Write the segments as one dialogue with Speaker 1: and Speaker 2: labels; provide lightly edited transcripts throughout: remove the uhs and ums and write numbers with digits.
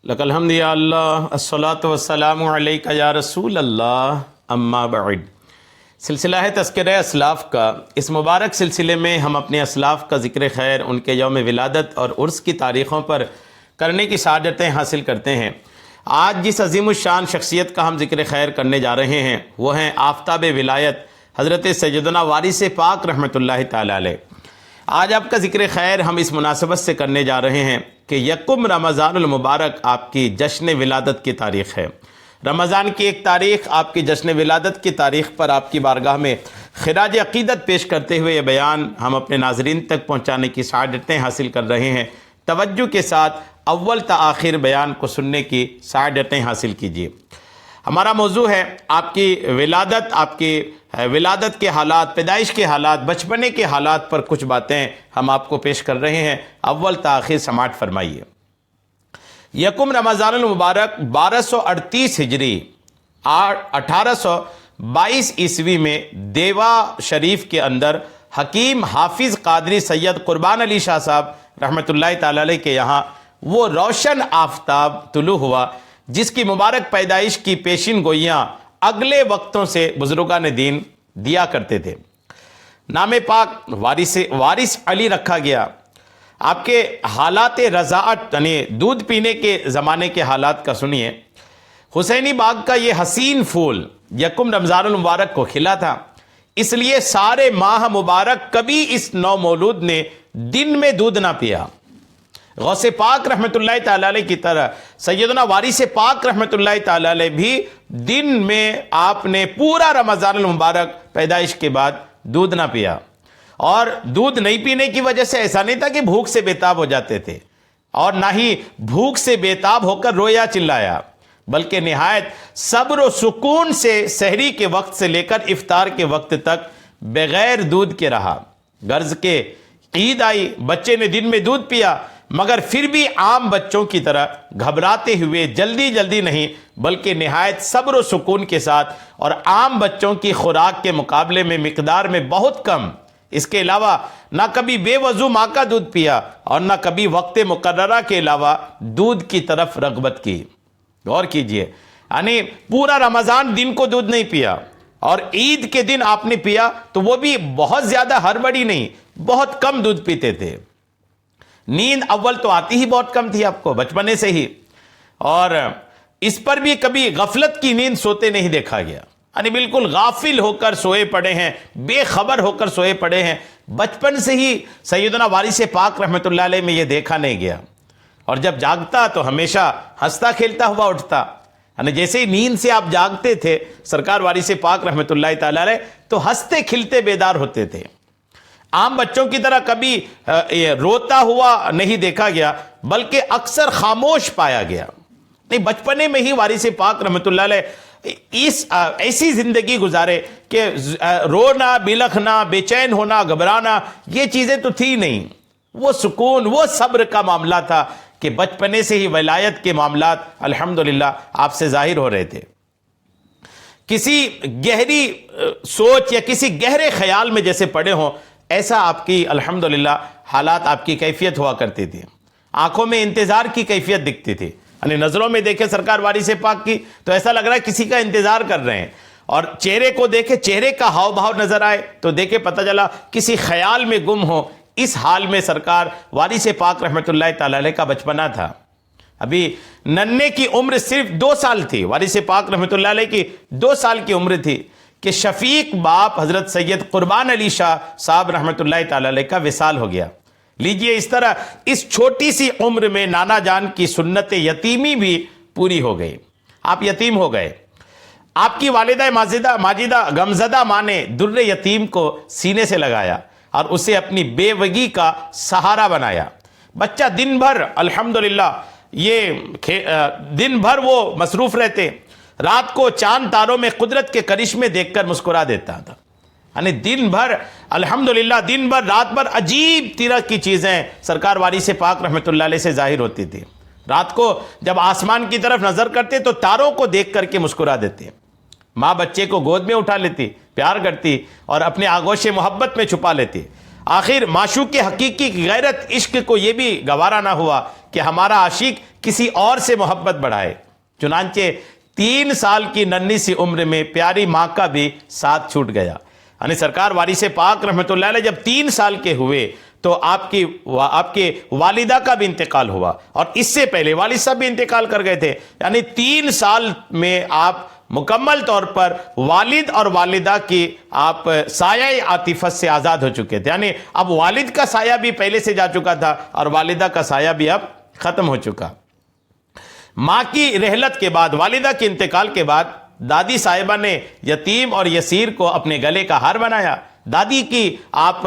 Speaker 1: لک الحمد یا اللہ الصلاۃ والسلام علیک یا رسول اللہ اما بعد۔ سلسلہ ہے تذکرہ اسلاف کا۔ اس مبارک سلسلے میں ہم اپنے اسلاف کا ذکر خیر، ان کے یوم ولادت اور عرس کی تاریخوں پر کرنے کی سعادتیں حاصل کرتے ہیں۔ آج جس عظیم الشان شخصیت کا ہم ذکر خیر کرنے جا رہے ہیں وہ ہیں آفتاب ولایت حضرت سیدنا وارث پاک رحمۃ اللہ تعالی علیہ۔ آج آپ کا ذکر خیر ہم اس مناسبت سے کرنے جا رہے ہیں کہ یکم رمضان المبارک آپ کی جشن ولادت کی تاریخ ہے۔ رمضان کی ایک تاریخ آپ کی جشن ولادت کی تاریخ پر آپ کی بارگاہ میں خراج عقیدت پیش کرتے ہوئے یہ بیان ہم اپنے ناظرین تک پہنچانے کی سعادتیں حاصل کر رہے ہیں۔ توجہ کے ساتھ اول تا آخر بیان کو سننے کی سعادتیں حاصل کیجیے۔ ہمارا موضوع ہے آپ کی ولادت کے حالات، پیدائش کے حالات، بچپنے کے حالات پر کچھ باتیں ہم آپ کو پیش کر رہے ہیں۔ اول تا آخر سماعت فرمائیے۔ یکم رمضان المبارک 1238 ہجری 1822 عیسوی میں دیوا شریف کے اندر حکیم حافظ قادری سید قربان علی شاہ صاحب رحمۃ اللہ تعالی علیہ کے یہاں وہ روشن آفتاب طلوع ہوا جس کی مبارک پیدائش کی پیشین گوئیاں اگلے وقتوں سے بزرگان دین دیا کرتے تھے۔ نام پاک وارث علی رکھا گیا۔ آپ کے حالات رضاعت یعنی دودھ پینے کے زمانے کے حالات کا سنیے۔ حسینی باغ کا یہ حسین پھول یکم رمضان المبارک کو کھلا تھا، اس لیے سارے ماہ مبارک کبھی اس نو مولود نے دن میں دودھ نہ پیا۔ غوث پاک رحمۃ اللہ تعالی علیہ کی طرح سیدنا وارث پاک رحمۃ اللہ تعالی علیہ بھی دن میں آپ نے پورا رمضان المبارک پیدائش کے بعد دودھ نہ پیا، اور دودھ نہیں پینے کی وجہ سے ایسا نہیں تھا کہ بھوک سے بےتاب ہو جاتے تھے، اور نہ ہی بھوک سے بےتاب ہو کر رویا چلایا، بلکہ نہایت صبر و سکون سے سحری کے وقت سے لے کر افطار کے وقت تک بغیر دودھ کے رہا۔ غرض کے عید آئی، بچے نے دن میں دودھ پیا، مگر پھر بھی عام بچوں کی طرح گھبراتے ہوئے جلدی نہیں بلکہ نہایت صبر و سکون کے ساتھ، اور عام بچوں کی خوراک کے مقابلے میں مقدار میں بہت کم، اس کے علاوہ نہ کبھی بے وضو ماں کا دودھ پیا اور نہ کبھی وقت مقررہ کے علاوہ دودھ کی طرف رغبت کی۔ غور کیجئے، یعنی پورا رمضان دن کو دودھ نہیں پیا، اور عید کے دن آپ نے پیا تو وہ بھی بہت زیادہ ہڑبڑی نہیں، بہت کم دودھ پیتے تھے۔ نیند اول تو آتی ہی بہت کم تھی آپ کو بچپنے سے ہی، اور اس پر بھی کبھی غفلت کی نیند سوتے نہیں دیکھا گیا، یعنی بالکل غافل ہو کر سوئے پڑے ہیں، بے خبر ہو کر سوئے پڑے ہیں۔ بچپن سے ہی سیدنا وارث پاک رحمۃ اللہ علیہ میں یہ دیکھا نہیں گیا، اور جب جاگتا تو ہمیشہ ہنستا کھیلتا ہوا اٹھتا، یعنی جیسے ہی نیند سے آپ جاگتے تھے سرکار وارث پاک رحمۃ اللہ تعالی علیہ تو ہنستے کھلتے بیدار ہوتے تھے۔ عام بچوں کی طرح کبھی روتا ہوا نہیں دیکھا گیا، بلکہ اکثر خاموش پایا گیا۔ نہیں، بچپنے میں ہی وارث پاک رحمۃ اللہ علیہ ایسی زندگی گزارے کہ رونا، بلخنا، بے چین ہونا، گھبرانا یہ چیزیں تو تھی نہیں۔ وہ سکون، وہ صبر کا معاملہ تھا کہ بچپنے سے ہی ولایت کے معاملات الحمدللہ آپ سے ظاہر ہو رہے تھے۔ کسی گہری سوچ یا کسی گہرے خیال میں جیسے پڑے ہوں، ایسا آپ کی الحمدللہ حالات، آپ کی کیفیت ہوا کرتی تھی۔ آنکھوں میں انتظار کی کیفیت دکھتی تھی، یعنی نظروں میں دیکھے سرکار وارث پاک کی تو ایسا لگ رہا ہے کسی کا انتظار کر رہے ہیں، اور چہرے کو دیکھے، چہرے کا ہاؤ بھاؤ نظر آئے تو دیکھے پتہ چلا کسی خیال میں گم ہو۔ اس حال میں سرکار وارث پاک رحمۃ اللہ تعالی علیہ کا بچپنا تھا۔ ابھی ننھے کی عمر صرف 2 سال تھی، وارث پاک رحمۃ اللہ علیہ کی 2 سال کی عمر تھی کہ شفیق باپ حضرت سید قربان علی شاہ صاحب رحمۃ اللہ تعالی علیہ کا وصال ہو گیا۔ لیجئے، اس طرح اس چھوٹی سی عمر میں نانا جان کی سنت یتیمی بھی پوری ہو گئی، آپ یتیم ہو گئے۔ آپ کی والدہ ماجدہ غمزدہ ماں نے در یتیم کو سینے سے لگایا اور اسے اپنی بیوگی کا سہارا بنایا۔ بچہ دن بھر الحمدللہ دن بھر وہ مصروف رہتے، رات کو چاند تاروں میں قدرت کے کرشمے دیکھ کر مسکرا دیتا تھا، یعنی دن بھر الحمدللہ دن بھر رات بھر عجیب طرح کی چیزیں سرکار وارث پاک رحمۃ اللہ علیہ سے ظاہر ہوتی تھی۔ رات کو جب آسمان کی طرف نظر کرتے تو تاروں کو دیکھ کر کے مسکرا دیتے۔ ماں بچے کو گود میں اٹھا لیتی، پیار کرتی اور اپنے آغوش محبت میں چھپا لیتی۔ آخر معشوق حقیقی کی غیرت عشق کو یہ بھی گوارا نہ ہوا کہ ہمارا عاشق کسی اور سے محبت بڑھائے۔ چنانچہ 3 سال کی ننھی سی عمر میں پیاری ماں کا بھی ساتھ چھوٹ گیا۔ یعنی سرکار وارث پاک رحمۃ اللہ علیہ جب 3 سال کے ہوئے تو آپ کے والدہ کا بھی انتقال ہوا، اور اس سے پہلے والد صاحب بھی انتقال کر گئے تھے۔ یعنی 3 سال میں آپ مکمل طور پر والد اور والدہ کی آپ سایہ عاطفت سے آزاد ہو چکے تھے۔ یعنی اب والد کا سایہ بھی پہلے سے جا چکا تھا اور والدہ کا سایہ بھی اب ختم ہو چکا۔ ماں کی رحلت کے بعد، والدہ کے انتقال کے بعد، دادی صاحبہ نے یتیم اور یسیر کو اپنے گلے کا ہار بنایا۔ دادی کی آپ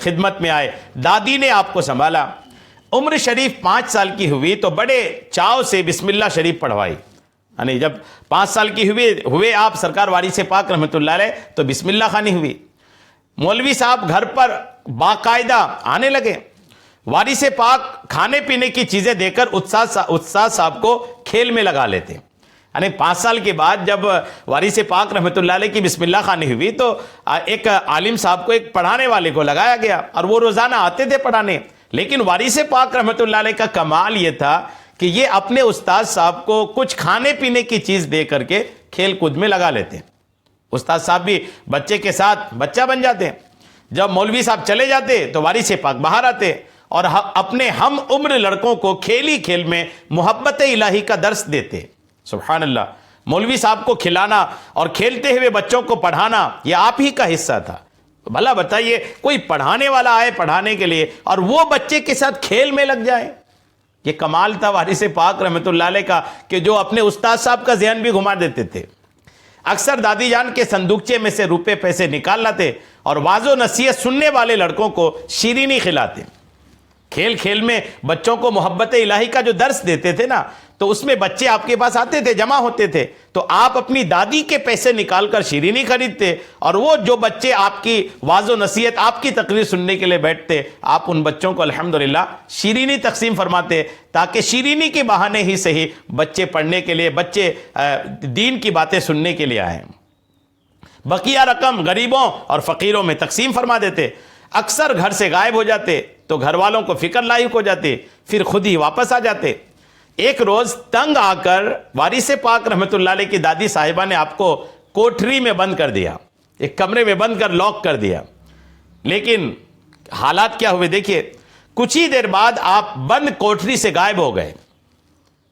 Speaker 1: خدمت میں آئے، دادی نے آپ کو سنبھالا۔ عمر شریف 5 سال کی ہوئی تو بڑے چاؤ سے بسم اللہ شریف پڑھوائی۔ یعنی جب 5 سال کی ہوئے آپ سرکار وارث پاک رحمۃ اللہ علیہ تو بسم اللہ خوانی ہوئی۔ مولوی صاحب گھر پر باقاعدہ آنے لگے۔ وارث پاک کھانے پینے کی چیزیں دے کر استاد صاحب کو کھیل میں لگا لیتے۔ یعنی 5 سال کے بعد جب وارث پاک رحمۃ اللہ علیہ کی بسم اللہ خوانی ہوئی تو ایک عالم صاحب کو، ایک پڑھانے والے کو لگایا گیا، اور وہ روزانہ آتے تھے پڑھانے۔ لیکن وارث پاک رحمۃ اللہ علیہ کا کمال یہ تھا کہ یہ اپنے استاد صاحب کو کچھ کھانے پینے کی چیز دے کر کے کھیل کود میں لگا لیتے۔ استاد صاحب بھی بچے کے ساتھ بچہ بن جاتے۔ جب مولوی صاحب چلے جاتے تو وارث پاک باہر آتے اور اپنے ہم عمر لڑکوں کو کھیل ہی کھیل میں محبت الہی کا درس دیتے۔ سبحان اللہ، مولوی صاحب کو کھلانا اور کھیلتے ہوئے بچوں کو پڑھانا یہ آپ ہی کا حصہ تھا۔ بھلا بتائیے، کوئی پڑھانے والا آئے پڑھانے کے لیے اور وہ بچے کے ساتھ کھیل میں لگ جائے، یہ کمال تھا وارث پاک رحمۃ اللہ علیہ کا کہ جو اپنے استاد صاحب کا ذہن بھی گھما دیتے تھے۔ اکثر دادی جان کے صندوقچے میں سے روپے پیسے نکال لاتے اور واعظ و نصیحت سننے والے لڑکوں کو شیرینی کھلاتے۔ کھیل کھیل میں بچوں کو محبت الہی کا جو درس دیتے تھے نا، تو اس میں بچے آپ کے پاس آتے تھے، جمع ہوتے تھے، تو آپ اپنی دادی کے پیسے نکال کر شیرینی خریدتے، اور وہ جو بچے آپ کی واعظ و نصیحت، آپ کی تقریر سننے کے لیے بیٹھتے، آپ ان بچوں کو الحمدللہ شیرینی تقسیم فرماتے، تاکہ شیرینی کے بہانے ہی صحیح بچے پڑھنے کے لیے، بچے دین کی باتیں سننے کے لیے آئیں۔ بقیہ رقم غریبوں اور فقیروں میں تقسیم فرما دیتے۔ اکثر گھر سے غائب ہو جاتے تو گھر والوں کو فکر لاحق ہو جاتے، پھر خود ہی واپس آ جاتے۔ ایک روز تنگ آ کر وارث پاک رحمۃ اللہ علیہ کی دادی صاحبہ نے آپ کو کوٹری میں بند کر دیا، ایک کمرے میں بند کر لاک کر دیا۔ لیکن حالات کیا ہوئے دیکھیے، کچھ ہی دیر بعد آپ بند کوٹری سے غائب ہو گئے۔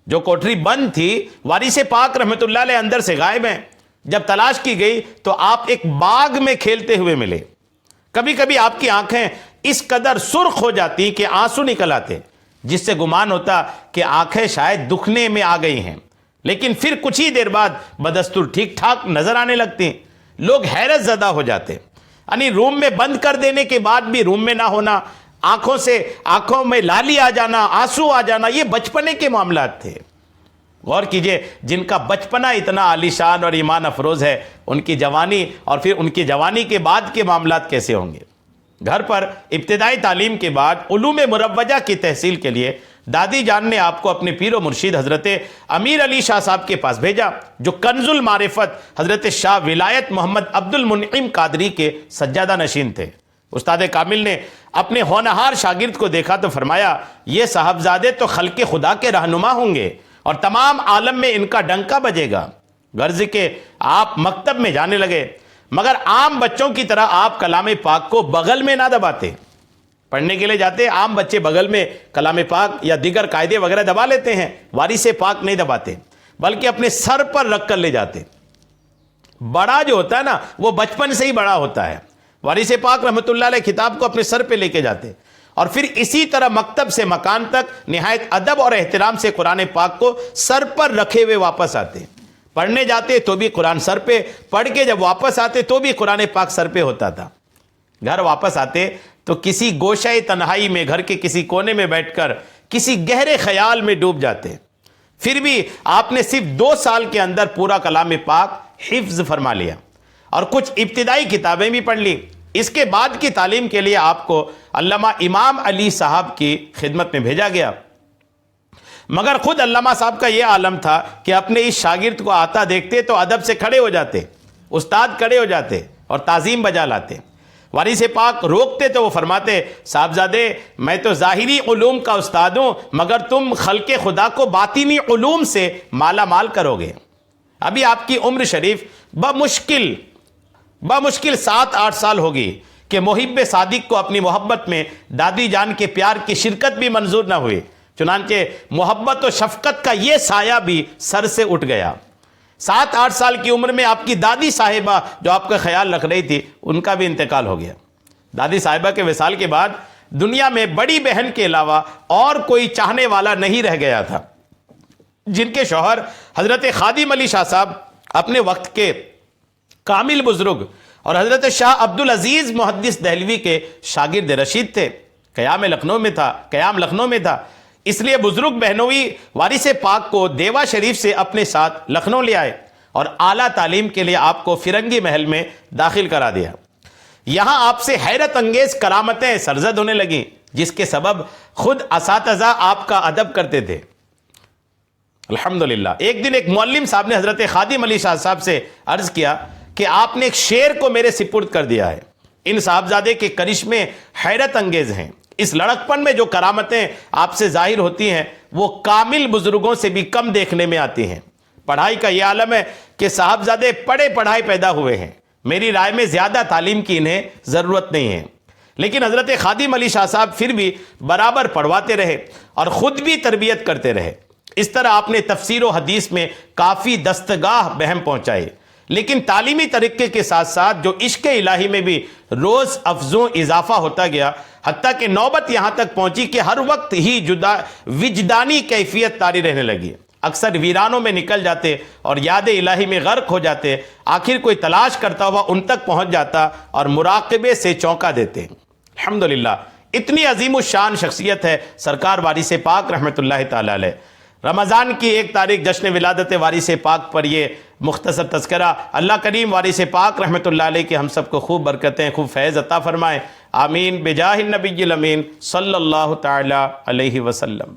Speaker 1: جو کوٹری بند تھی، وارث پاک رحمۃ اللہ علیہ اندر سے غائب ہیں۔ جب تلاش کی گئی تو آپ ایک باغ میں کھیلتے ہوئے ملے۔ کبھی کبھی آپ کی آنکھیں اس قدر سرخ ہو جاتی کہ آنسو نکل آتے، جس سے گمان ہوتا کہ آنکھیں شاید دکھنے میں آ گئی ہیں، لیکن پھر کچھ ہی دیر بعد بدستور ٹھیک ٹھاک نظر آنے لگتی۔ لوگ حیرت زدہ ہو جاتے، یعنی روم میں بند کر دینے کے بعد بھی روم میں نہ ہونا، آنکھوں میں لالی آ جانا، آنسو آ جانا، یہ بچپنے کے معاملات تھے۔ غور کیجئے، جن کا بچپنا اتنا عالی شان اور ایمان افروز ہے، ان کی جوانی اور پھر ان کی جوانی کے بعد کے معاملات کیسے ہوں گے؟ گھر پر ابتدائی تعلیم کے بعد علوم مروجہ کی تحصیل کے لیے دادی جان نے آپ کو اپنے پیر و مرشید حضرت امیر علی شاہ صاحب کے پاس بھیجا، جو کنز المعرفت حضرت شاہ ولایت محمد عبد المنعم قادری کے سجادہ نشین تھے۔ استاد کامل نے اپنے ہونہار شاگرد کو دیکھا تو فرمایا، یہ صاحبزادے تو خلق خدا کے رہنما ہوں گے اور تمام عالم میں ان کا ڈنکا بجے گا۔ غرض کہ آپ مکتب میں جانے لگے، مگر عام بچوں کی طرح آپ کلام پاک کو بغل میں نہ دباتے۔ پڑھنے کے لیے جاتے، عام بچے بغل میں کلام پاک یا دیگر قاعدے وغیرہ دبا لیتے ہیں، وارث پاک نہیں دباتے، بلکہ اپنے سر پر رکھ کر لے جاتے۔ بڑا جو ہوتا ہے نا، وہ بچپن سے ہی بڑا ہوتا ہے۔ وارث پاک رحمۃ اللہ علیہ کتاب کو اپنے سر پہ لے کے جاتے، اور پھر اسی طرح مکتب سے مکان تک نہایت ادب اور احترام سے قرآن پاک کو سر پر رکھے ہوئے واپس آتے۔ پڑھنے جاتے تو بھی قرآن سر پہ، پڑھ کے جب واپس آتے تو بھی قرآن پاک سر پہ ہوتا تھا۔ گھر واپس آتے تو کسی گوشہ تنہائی میں، گھر کے کسی کونے میں بیٹھ کر کسی گہرے خیال میں ڈوب جاتے۔ پھر بھی آپ نے صرف 2 سال کے اندر پورا کلام پاک حفظ فرما لیا اور کچھ ابتدائی کتابیں بھی پڑھ لی۔ اس کے بعد کی تعلیم کے لیے آپ کو علامہ امام علی صاحب کی خدمت میں بھیجا گیا، مگر خود علامہ صاحب کا یہ عالم تھا کہ اپنے اس شاگرد کو آتا دیکھتے تو ادب سے کھڑے ہو جاتے، استاد کھڑے ہو جاتے اور تعظیم بجا لاتے۔ وارث پاک روکتے تو وہ فرماتے صاحبزادے میں تو ظاہری علوم کا استاد ہوں مگر تم خلق خدا کو باطنی علوم سے مالا مال کرو گے. ابھی آپ کی عمر شریف بمشکل 7-8 سال ہوگی کہ محب صادق کو اپنی محبت میں دادی جان کے پیار کی شرکت بھی منظور نہ ہوئی. چنانچہ محبت و شفقت کا یہ سایہ بھی سر سے اٹھ گیا. 7-8 سال کی عمر میں آپ کی دادی صاحبہ جو آپ کا خیال رکھ رہی تھی ان کا بھی انتقال ہو گیا. دادی صاحبہ کے وصال کے بعد دنیا میں بڑی بہن کے علاوہ اور کوئی چاہنے والا نہیں رہ گیا تھا. جن کے شوہر حضرت خادم علی شاہ صاحب اپنے وقت کے کامل بزرگ اور حضرت شاہ عبدالعزیز محدث دہلوی کے شاگرد رشید تھے. قیام لکھنؤ میں تھا. اس لیے بزرگ بہنوئی وارث پاک کو دیوا شریف سے اپنے ساتھ لکھنؤ لے آئے اور اعلیٰ تعلیم کے لیے آپ کو فرنگی محل میں داخل کرا دیا. یہاں آپ سے حیرت انگیز کرامتیں سرزد ہونے لگیں جس کے سبب خود اساتذہ آپ کا ادب کرتے تھے. الحمدللہ ایک دن ایک معلم صاحب نے حضرت خادم علی شاہ صاحب سے عرض کیا کہ آپ نے ایک شعر کو میرے سپرد کر دیا ہے. ان صاحبزادے کے کرشمے حیرت انگیز ہیں. اس لڑکپن میں جو کرامتیں آپ سے ظاہر ہوتی ہیں وہ کامل بزرگوں سے بھی کم دیکھنے میں آتی ہیں. پڑھائی کا یہ عالم ہے کہ صاحبزادے پڑھے پڑھائے پیدا ہوئے ہیں. میری رائے میں زیادہ تعلیم کی انہیں ضرورت نہیں ہے. لیکن حضرت خادم علی شاہ صاحب پھر بھی برابر پڑھواتے رہے اور خود بھی تربیت کرتے رہے. اس طرح آپ نے تفسیر و حدیث میں کافی دستگاہ بہم پہنچائے. لیکن تعلیمی طریقے کے ساتھ ساتھ جو عشق الہی میں بھی روز افزوں اضافہ ہوتا گیا حتیٰ کہ نوبت یہاں تک پہنچی کہ ہر وقت ہی وجدانی کیفیت طاری رہنے لگی. اکثر ویرانوں میں نکل جاتے اور یاد الہی میں غرق ہو جاتے. آخر کوئی تلاش کرتا ہوا ان تک پہنچ جاتا اور مراقبے سے چونکا دیتے. الحمدللہ اتنی عظیم الشان شخصیت ہے سرکار وارث پاک رحمۃ اللہ تعالی علیہ. رمضان کی 1 تاریخ جشن ولادت وارث پاک پر یہ مختصر تذکرہ. اللہ کریم وارث پاک رحمۃ اللہ علیہ کے ہم سب کو خوب برکتیں خوب فیض عطا فرمائے. آمین بجاہ النبی الامین صلی اللہ تعالی علیہ وسلم.